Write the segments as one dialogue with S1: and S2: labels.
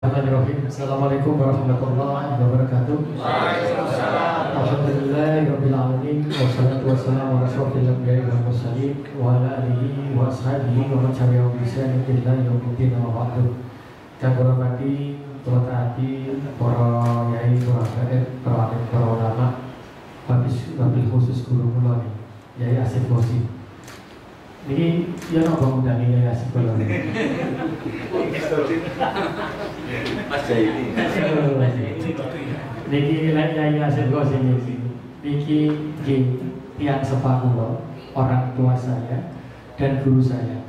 S1: Assalamualaikum warahmatullahi wabarakatuh.
S2: Waalaikumsalam.
S1: Alhamdulillahirabbil alamin wassalatu wassalamu ala asyrofil anbiya'i wal mursalin wa ala alihi wa ashabihi wa man tabi'ahum bi ihsanin ila yaumil wa ba'du. Kang hormati, taati para yai, para ulama, wabil khusus guru kula Yai Asif Bosi. Ini ya nopo ngundangi Yai Asif kula.
S2: Mas Jaini.
S1: Niki Yai Asif Bosi niki tiang sepakuh orang tua saya dan guru saya.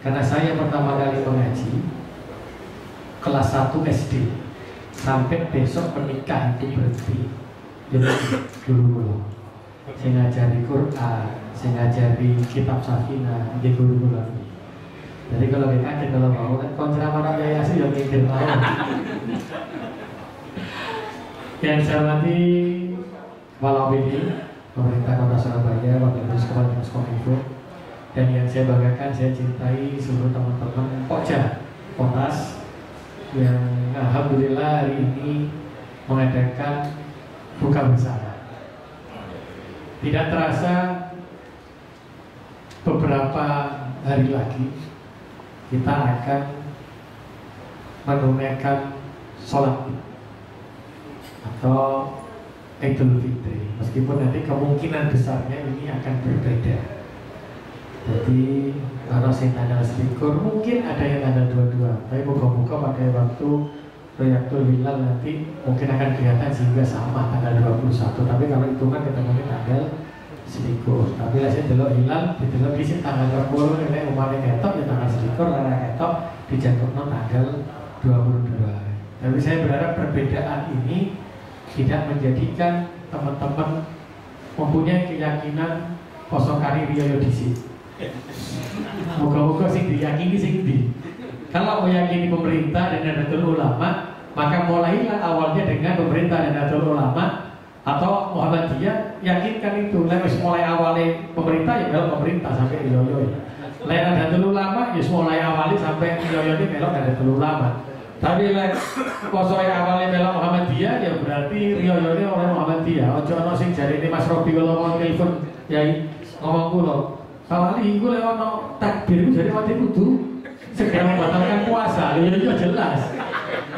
S1: Karena saya pertama kali mengaji kelas 1 SD sampai besok menikah itu berarti jadi guru kula. Saya ngajari Quran, saya ngajari kitab Safinah, dia guru kula. Jadi kalau kaget kalau mau kan konceramana Yai Asif yang mikir mau. Yang saya hormati Kepala OPD Pemerintah Kota Surabaya, Wakil Kepala Dinas Kominfo, dan yang saya banggakan, saya cintai seluruh teman-teman Pokja Potas yang alhamdulillah hari ini mengadakan buka bersama. Tidak terasa beberapa hari lagi kita akan menunaikan sholat atau Idul Fitri, meskipun nanti kemungkinan besarnya ini akan berbeda. Jadi kalau saya tanggal 21 mungkin ada yang tanggal 22, tapi moga-moga pada waktu Royatul Hilal nanti mungkin akan kelihatan sehingga sama tanggal 21. Tapi kalau hitungan kita mungkin tanggal 21. Tapi saya delok hilal, didelok di tanggal 20 ini umpamanya ketok ya tanggal 21, lara ketok dijangkepno tanggal 22. Tapi saya berharap perbedaan ini tidak menjadikan teman-teman mempunyai keyakinan kosong kari riyo disi. Moga-moga sing diyakini sing di. Kalau meyakini pemerintah dan Nahdlatul Ulama, maka mulailah awalnya dengan pemerintah dan Nahdlatul Ulama atau Muhammadiyah, yakinkan itu. Lewis mulai awalnya pemerintah ya melok pemerintah sampai riyo. Lain Nahdlatul Ulama ya mulai awalnya sampai riyo ini melok Nahdlatul Ulama. Tapi lek kosong awalnya melok Muhammadiyah ya berarti riyo ini oleh Muhammadiyah. Ojo ono sing jarine Mas Robi kalau mau telepon Yai ngomong kula. Kawali iku lek ono takbir iku jare wajib kudu segera membatalkan puasa. Ya iya jelas.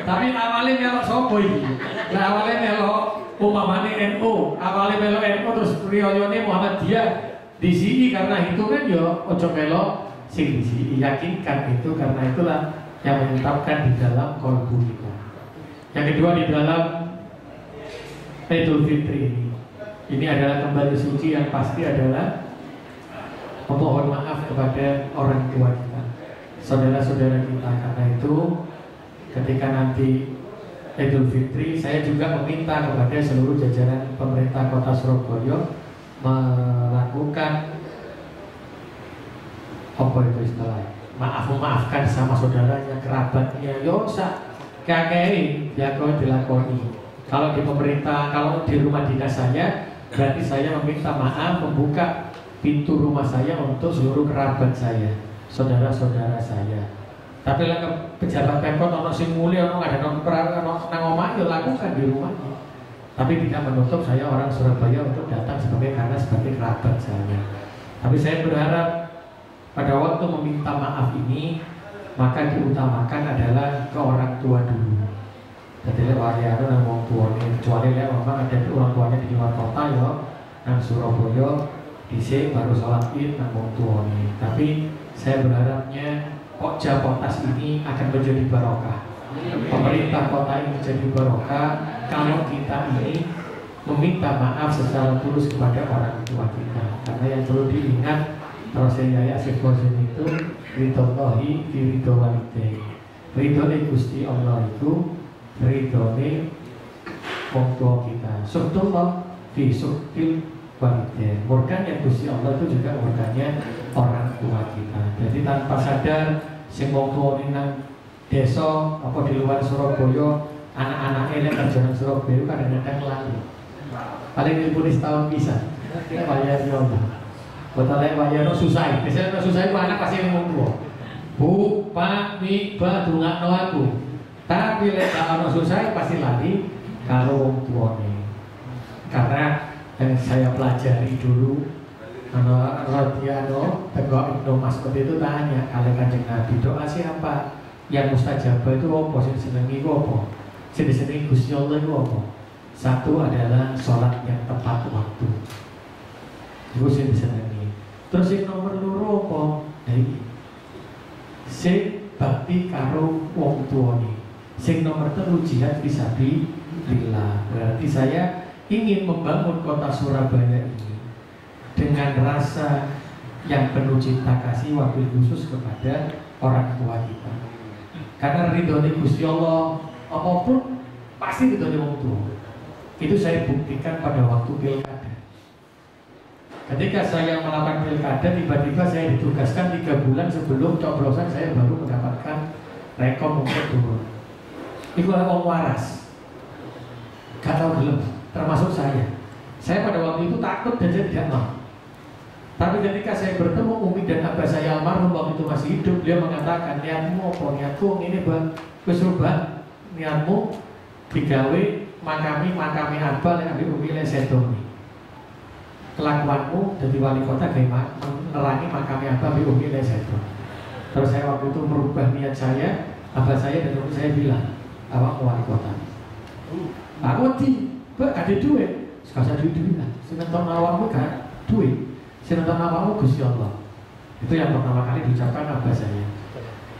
S1: Tapi awalnya melok sapa iki? Lah awalnya melok umpamane NU, awalnya melok NU terus riyoyone Muhammadiyah di sini karena itu kan ya ojo melok sing di yakinkan itu karena itulah yang menetapkan di dalam kolbu kita. Yang kedua di dalam Idul Fitri ini adalah kembali suci yang pasti adalah memohon maaf kepada orang tua kita, saudara-saudara kita. Karena itu ketika nanti Idul Fitri, saya juga meminta kepada seluruh jajaran pemerintah Kota Surabaya melakukan apa itu istilahnya, maafkan sama saudaranya, kerabatnya, yosa kakek ya kau dilakoni. Kalau di pemerintah, kalau di rumah dinas saya, berarti saya meminta maaf membuka pintu rumah saya untuk seluruh kerabat saya, saudara-saudara saya. Tapi lah pejabat pemkot ono sing mulia, ono ada nang omah ya lakukan di rumahnya. Tapi tidak menutup saya orang Surabaya untuk datang karena sebagai kerabat saya. Tapi saya berharap pada waktu meminta maaf ini maka diutamakan adalah ke orang tua dulu. Jadi wayane nang wong tuane, kecuali lek memang ada orang tuanya di luar kota ya, nang Surabaya dhisik baru sholat Id nang wong tuane. Tapi saya berharapnya Pokja Potas ini akan menjadi barokah. Pemerintah kota ini menjadi barokah kalau kita ini meminta maaf secara tulus kepada orang tua kita. Karena yang perlu diingat proses Yai Asif Bosin itu ridollahi fi ridho walidain. Ridhone Gusti Allah itu ridhone wong tua kita. Subhanallah fi subtil walidain. Murkanya Gusti Allah itu juga murkanya orang tua kita. Jadi tanpa sadar sing wong tuwa nang desa apa di luar Surabaya, anak-anaknya yang kerja di Surabaya kadang-kadang lali. Paling dipun setahun bisa. Bayar ya Allah. Betul ya bayar susah. Biasanya susah itu anak pasti wong tuwa. Bu, Pak, Mi, Ba, dungakno aku. Tapi lek ono susah pasti lari karo wong tuane. Karena yang saya pelajari dulu, Rodiano Tegok Ibnu Mas'ud itu tanya kali Kanjeng Nabi, doa siapa yang mustajabah itu apa? Sing disenengi itu apa? Sing disenengi Gusti Allah itu apa? Satu adalah sholat yang tepat waktu. Itu sing disenengi. Terus yang nomor loro apa? Dari sing bakti karo wong tuane. Sing nomor telu jihad fisabilillah. Berarti saya ingin membangun kota Surabaya ini dengan rasa yang penuh cinta kasih wabil khusus kepada orang tua kita. Karena ridhone Gusti Allah apapun pasti ridhone wong tua. Itu saya buktikan pada waktu pilkada. Ketika saya melakukan pilkada, tiba-tiba saya ditugaskan 3 bulan sebelum coblosan, saya baru mendapatkan rekom untuk turun. Itu adalah wong waras, gak tahu belum, termasuk saya. Saya pada waktu itu takut dan saya tidak mau. Tapi ketika saya bertemu Umi dan Abah saya almarhum waktu itu masih hidup, dia mengatakan, niatmu apa? Niatku ini bang, wis rubah niatmu digawe makami Abah yang ambil Umi lesetoni. Kelakuanmu jadi wali kota kayak menerangi makami Abah ambil Umi lesetoni. Terus saya waktu itu merubah niat saya, Abah saya dan Umi saya bilang, awak wali kota. Aku di, ada duit, sekasar duit lah. Senenton awakmu gak duit. Senenton awakmu Gusti Allah. Itu yang pertama kali diucapkan Abah saya.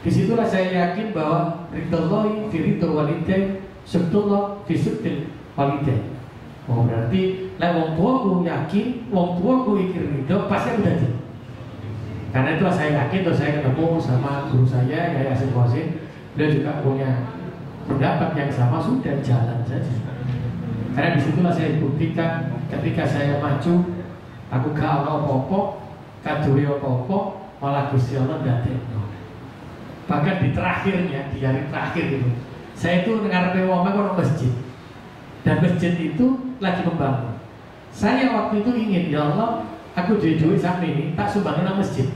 S1: Disitulah saya yakin bahwa ridhollahi fi ridho walidain, subtullah fi subtil walidain. Oh berarti lah wong tuaku yakin, wong tuaku iki ridho pasti aku dadi. Karena itu saya yakin, terus saya ketemu sama guru saya Yai Asyid Qasim, beliau juga punya pendapat yang sama, sudah jalan saja. Karena disitulah saya buktikan ketika saya maju, aku gak ono apa-apa, kadure apa-apa, malah Gusti Allah ndadekno. Bahkan di terakhirnya, di hari terakhir itu, saya itu ngarepe omah ono masjid. Dan masjid itu lagi membangun. Saya waktu itu ingin, ya Allah, aku duit sampai ini tak sumbangin nang masjid.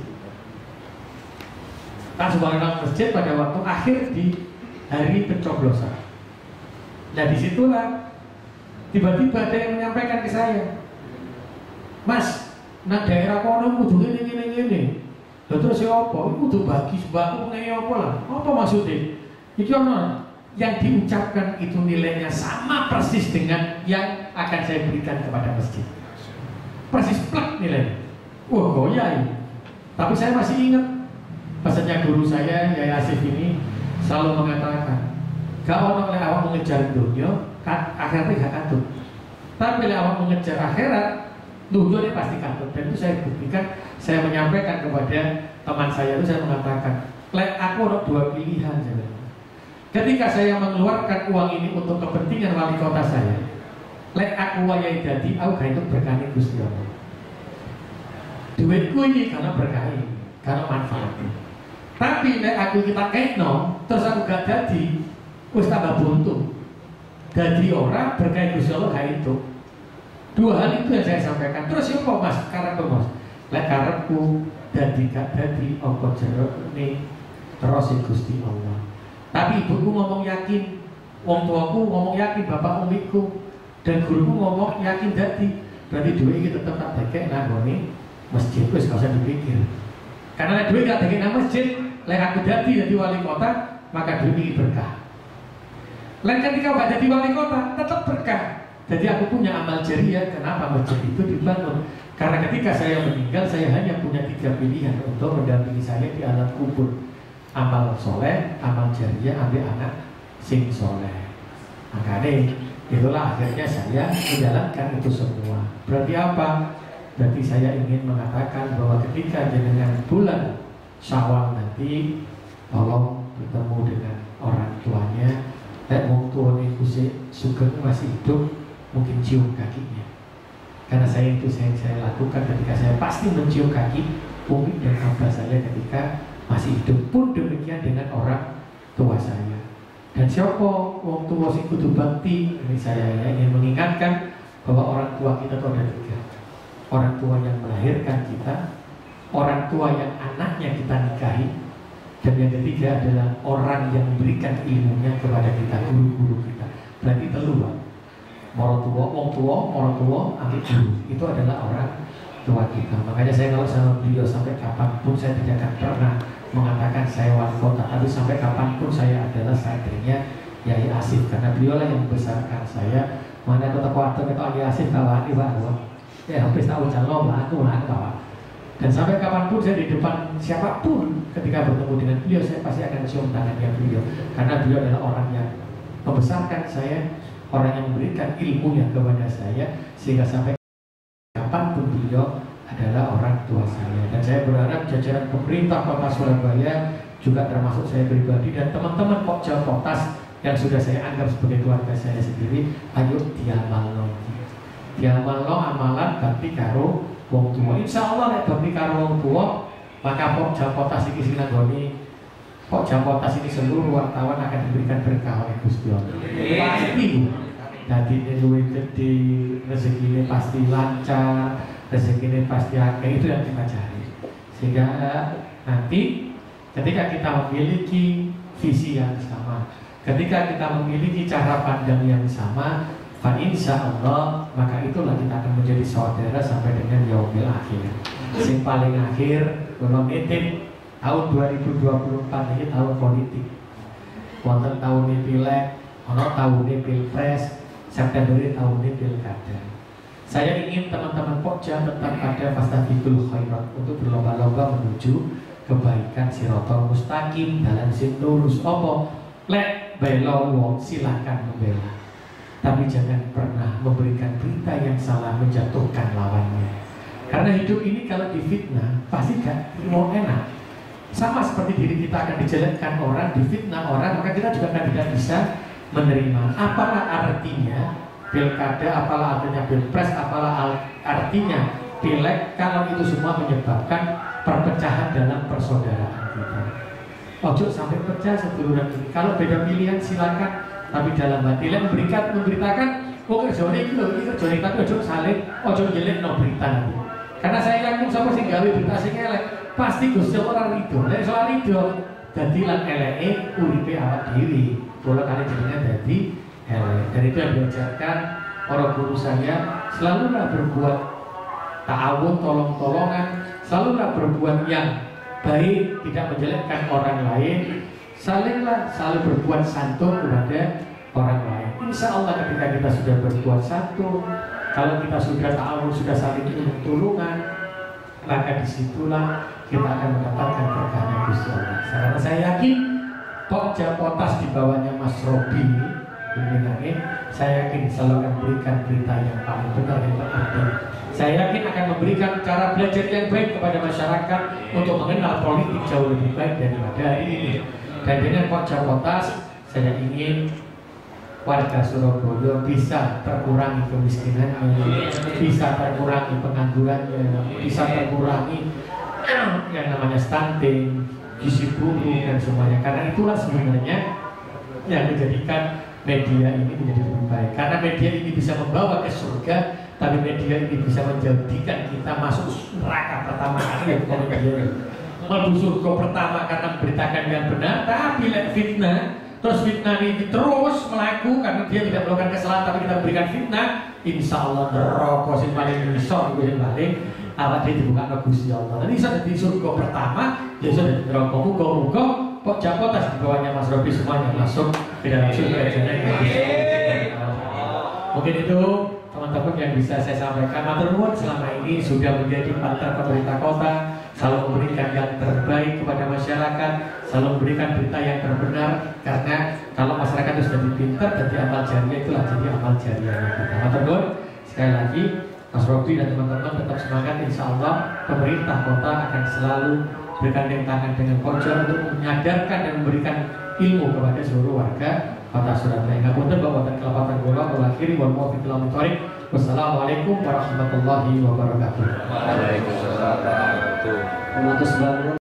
S1: Tak sumbangin nang masjid pada waktu akhir di hari pencoblosan. Nah disitulah tiba-tiba ada yang menyampaikan ke saya, Mas, nah daerah kono kudu ngene. Lha terus ya apa? Iku kudu bagi sembako ngene apa lah? Apa maksudnya? Iki ono yang diucapkan itu nilainya sama persis dengan yang akan saya berikan kepada masjid. Persis plek nilainya. Wah, goyah. Tapi saya masih ingat pesannya guru saya Yai Asif ini selalu mengatakan, gak ono lek awak mengejar dunia, akhirnya gak katut. Tapi lek awak mengejar akhirat, dunia pasti katut. Dan itu saya buktikan, saya menyampaikan kepada teman saya itu, saya mengatakan, lek aku ada 2 pilihan. Ketika saya mengeluarkan uang ini untuk kepentingan wali kota saya, lek aku wayai dadi, aku gak itu berkani Gusti Allah. Duitku ini karena berkah, karena manfaat. Tapi lek aku kita kekno, terus aku gak dadi, wis tambah buntu. Dadi orang berkah Gusti Allah gak itu. 2 hal itu yang saya sampaikan. Terus ya kok Mas, karep Mas. Lek karepku dadi gak dadi apa jeruk ini terus Gusti Allah. Tapi ibuku ngomong yakin, wong tuaku ngomong yakin, bapak umiku dan guruku ngomong yakin dadi. Berarti duit iki tetep tak dekek nang ngene masjid, wis gak usah dipikir. Karena lek duit gak dekek nang masjid, lek aku dadi wali kota, maka duit ini berkah. Lek ketika gak jadi wali kota, tetap berkah. Jadi aku punya amal jariah. Kenapa masjid itu dibangun? Karena ketika saya meninggal, saya hanya punya 3 pilihan untuk mendampingi saya di alam kubur. Amal soleh, amal jariah, ambil anak sing soleh. Makanya itulah akhirnya saya menjalankan itu semua. Berarti apa? Berarti saya ingin mengatakan bahwa ketika dengan bulan Syawal nanti, tolong bertemu dengan orang tuanya. Wong tuane Gusti Sugeng masih hidup, mungkin cium kakinya. Karena saya lakukan ketika saya pasti mencium kaki Umi dan abah saya ketika masih hidup. Pun demikian dengan orang tua saya. Dan siapa wong tua sing kudu bakti? Ini saya ingin mengingatkan bahwa orang tua kita itu ada 3. Orang tua yang melahirkan kita, orang tua yang anaknya kita nikahi, Dan yang ketiga adalah orang yang memberikan ilmunya kepada kita, guru-guru kita. Berarti telu, Pak. Wong tua, ambil guru. Itu adalah orang tua kita. Makanya saya kalau sama beliau sampai kapanpun saya tidak akan pernah mengatakan saya wali kota, tapi sampai kapanpun saya adalah santrinya Yai Asif, karena beliau lah yang membesarkan saya. Mana kota kuarto kita Yai Asif kawan Pak. Ya habis tahu calon lah aku Pak. Dan sampai kapanpun saya di depan siapapun ketika bertemu dengan beliau, saya pasti akan cium tangannya beliau, karena beliau adalah orang yang membesarkan saya, orang yang memberikan ilmunya kepada saya, sehingga sampai kapanpun beliau adalah orang tua saya. Dan saya berharap jajaran pemerintah Kota Surabaya, juga termasuk saya pribadi dan teman-teman Pokja Potas yang sudah saya anggap sebagai keluarga saya sendiri, ayo diamalno amalan bakti karo wong tua. Insya Allah nek bakti karo wong tua, maka Pokja Potas iki sing nanggoni Pokja Potas ini seluruh wartawan akan diberikan berkah oleh Gusti Allah. Pasti dadine luwih gede, rezekine pasti lancar, rezekine pasti akeh, itu yang kita cari. Sehingga nanti ketika kita memiliki visi yang sama, ketika kita memiliki cara pandang yang sama, insya Allah maka itulah kita akan menjadi saudara sampai dengan yaumil akhir. Yang paling akhir kalau nitip tahun 2024 ini tahun politik. Wonten tahun ini pileg, ono tahun ini pilpres, September ini tahun ini pilkada. Saya ingin teman-teman Pokja tetap ada fastabiqul khairat untuk berlomba-lomba menuju kebaikan, siratal mustaqim, dalam sing lurus. Apa? Lek bela wong silakan membela. Tapi jangan pernah memberikan berita yang salah menjatuhkan lawannya. Karena hidup ini kalau difitnah pasti gak mau enak. Sama seperti diri kita akan dijelekkan orang, difitnah orang, maka kita juga akan tidak bisa menerima. Apalah artinya pilkada, apalah artinya pilpres, apalah artinya pileg kalau itu semua menyebabkan perpecahan dalam persaudaraan kita. Ojo sampai pecah seduluran ini. Kalau beda pilihan silakan, tapi dalam hati lain memberitakan, oh kerjanya itu loh, ini kerjanya, tapi ojo saling, ojo jelek no berita nanti. Karena saya yakin siapa sih gawe berita sing elek, pasti Gusti Allah ridho. Nek soal ridho, dadi lan eleke uripe awak dhewe. Kula kali jenengan dadi elek. Dan itu yang diajarkan para guru saya, selalulah berbuat ta'awun, tolong-tolongan, selalulah berbuat yang baik, tidak menjelekkan orang lain, salinglah selalu berbuat santun kepada orang lain. Insya Allah ketika kita sudah berbuat santun, kalau kita sudah ta'awun, sudah saling tulungan, maka disitulah kita akan mendapatkan berkahnya Gusti Allah. Karena saya yakin Pokja Potas di bawahnya Mas Robi ini, saya yakin selalu akan memberikan berita yang paling benar dan terpenting. Saya yakin akan memberikan cara belajar yang baik kepada masyarakat untuk mengenal politik jauh lebih baik daripada ini. Dan dengan Pokja Potas, saya ingin warga Surabaya bisa terkurangi kemiskinannya, bisa terkurangi penganggurannya, bisa terkurangi yang namanya stunting, gizi buruk dan semuanya. Karena itulah sebenarnya yang menjadikan media ini menjadi lebih baik. Karena media ini bisa membawa ke surga, tapi media ini bisa menjadikan kita masuk neraka pertama kali ya, bukan media ini. Masuk surga pertama karena memberitakan yang benar, tapi fitnah. Terus fitnah ini terus melaku karena dia tidak melakukan kesalahan, tapi kita berikan fitnah. Insya Allah neraka sing paling besar itu yang paling awak dia dibuka ke Gusti Allah. Nanti bisa di surga pertama, dia sudah di neraka. Muga-muga Pokja Potas di bawahnya Mas Robi semuanya masuk ke dalam surga jannah. Mungkin itu teman-teman yang bisa saya sampaikan. Matur nuwun selama ini sudah menjadi partner pemerintah kota, selalu memberikan yang terbaik kepada masyarakat, selalu memberikan berita yang terbenar. Karena kalau masyarakat itu sudah dipintar, jadi amal jariah itulah jadi amal jariahnya kita. Matur nuwun sekali lagi. Mas Robi dan teman-teman tetap semangat. Insya Allah pemerintah kota akan selalu bergandeng tangan dengan Pokja untuk menyadarkan dan memberikan ilmu kepada seluruh warga Kota Surabaya. Ngapunten Bapak dan kelapatan kula mengakhiri wal muwaffiq ila thoriq. Wassalamualaikum warahmatullahi wabarakatuh.
S2: Waalaikumsalam warahmatullahi wabarakatuh.